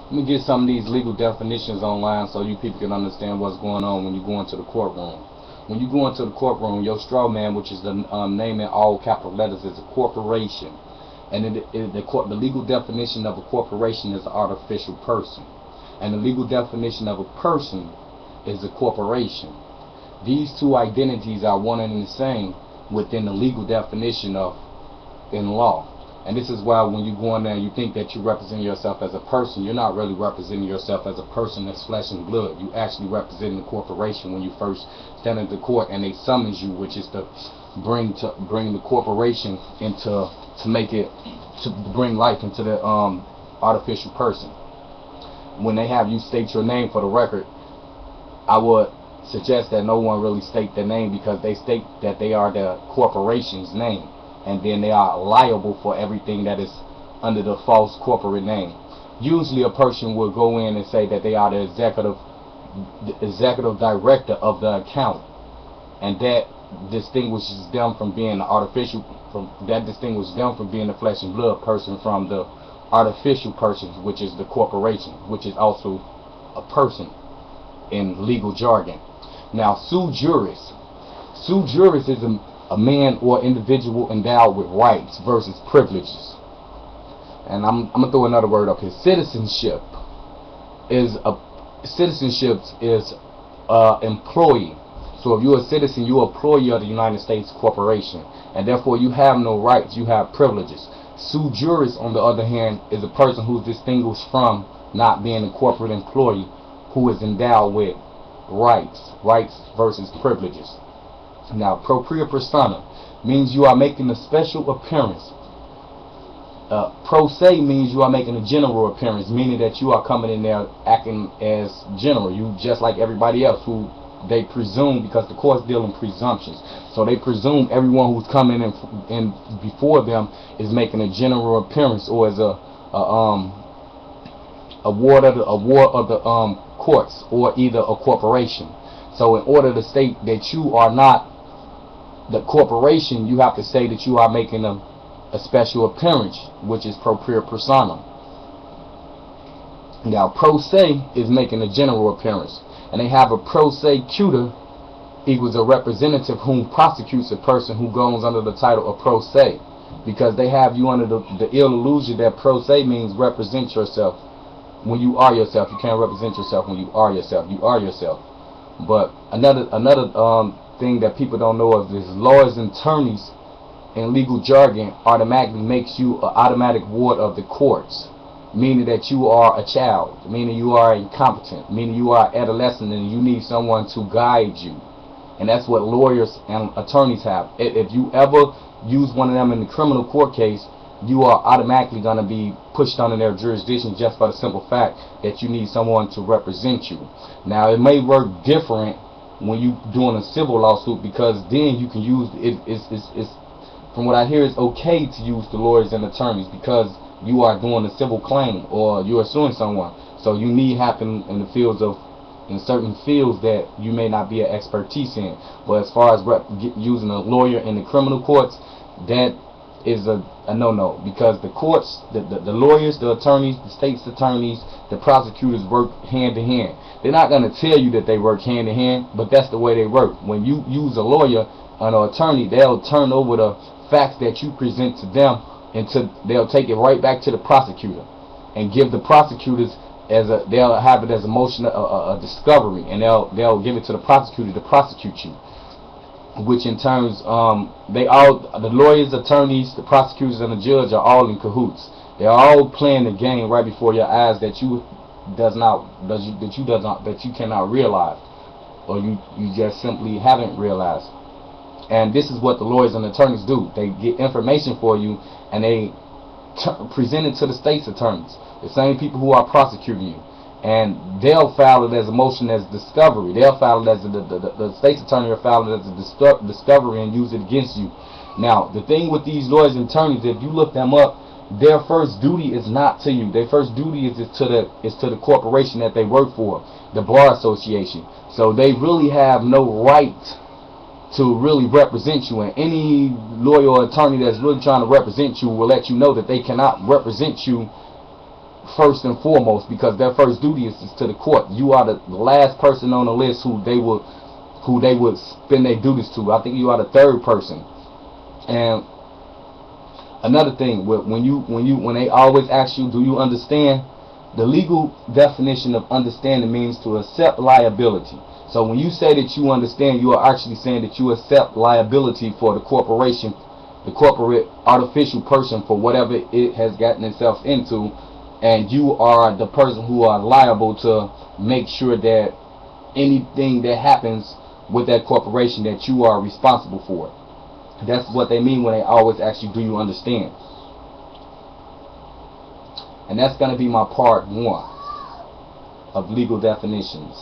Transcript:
Let me get some of these legal definitions online so you people can understand what's going on when you go into the courtroom. When you go into the courtroom, your straw man, which is the name in all capital letters, is a corporation. And the legal definition of a corporation is an artificial person. And the legal definition of a person is a corporation. These two identities are one and the same within the legal definition of in law. And this is why when you go in there and you think that you represent yourself as a person, you're not really representing yourself as a person that's flesh and blood. You actually represent the corporation when you first stand into court and they summons you, which is to bring the corporation into to bring life into the artificial person. When they have you state your name for the record, I would suggest that no one really state their name, because they state that they are the corporation's name, and then they are liable for everything that is under the false corporate name. Usually a person will go in and say that they are the executive director of the account, and that distinguishes them from being the distinguishes them from being the flesh and blood person from the artificial person, which is the corporation, which is also a person in legal jargon. Now, sui juris. Sui juris is a man or individual endowed with rights versus privileges. And I'm gonna throw another word up here. Citizenship is employee. So if you're a citizen, you're an employee of the United States corporation, and therefore you have no rights, you have privileges. Sui juris, on the other hand, is a person who's distinguished from not being a corporate employee, who is endowed with rights versus privileges. Now, ProPria persona means you are making a special appearance. Pro se means you are making a general appearance, meaning that you are coming in there acting as general. You just like everybody else, who they presume, because the courts deal in presumptions. So they presume everyone who's coming in before them is making a general appearance, or is a ward of the courts, or either a corporation. So in order to state that you are not the corporation, you have to say that you are making a special appearance, which is ProPria persona. Now, pro se is making a general appearance, and they have a pro-se-cutor equals a representative whom prosecutes a person who goes under the title of pro se, because they have you under the ill illusion that pro se means represent yourself when you are yourself. You can't represent yourself when you are yourself. You are yourself. But another thing that people don't know of is lawyers and attorneys in legal jargon automatically makes you an automatic ward of the courts, meaning that you are a child, meaning you are incompetent, meaning you are adolescent and you need someone to guide you. And that's what lawyers and attorneys have. If you ever use one of them in the criminal court case, you are automatically going to be pushed under their jurisdiction, just by the simple fact that you need someone to represent you. Now, it may work different when you're doing a civil lawsuit, because then you can use it's from what I hear, it's okay to use the lawyers and attorneys, because you are doing a civil claim or you are suing someone. So you need happen in the fields of, in certain fields that you may not be an expertise in. But as far as using a lawyer in the criminal courts, that is a no-no, because the courts, the lawyers, the attorneys, the state's attorneys, the prosecutors work hand in hand. They're not going to tell you that they work hand in hand, but that's the way they work. When you use a lawyer and an attorney, they'll turn over the facts that you present to them, they'll take it right back to the prosecutor and give the prosecutors they'll have it as a motion, a discovery, and they'll give it to the prosecutor to prosecute you, which in terms the lawyers, attorneys, the prosecutors, and the judge are all in cahoots. They're all playing the game right before your eyes that you cannot realize, or you just simply haven't realized. And this is what the lawyers and attorneys do. They get information for you and they present it to the state's attorneys, the same people who are prosecuting you, and they'll file it as a motion as discovery. They'll file it as the state's attorney will file it as a discovery and use it against you. Now, the thing with these lawyers and attorneys, if you look them up, their first duty is not to you. Their first duty is to the corporation that they work for, the bar association. So they really have no right to really represent you, and any lawyer or attorney that's really trying to represent you will let you know that they cannot represent you first and foremost, because their first duty is to the court. You are the last person on the list who they would spend their duties to. I think you are the third person. And another thing, when they always ask you, do you understand? The legal definition of understanding means to accept liability. So when you say that you understand, you are actually saying that you accept liability for the corporation, the corporate artificial person, for whatever it has gotten itself into, and you are the person who are liable to make sure that anything that happens with that corporation, that you are responsible for it. That's what they mean when they always ask you, do you understand? And that's going to be my part 1 of legal definitions.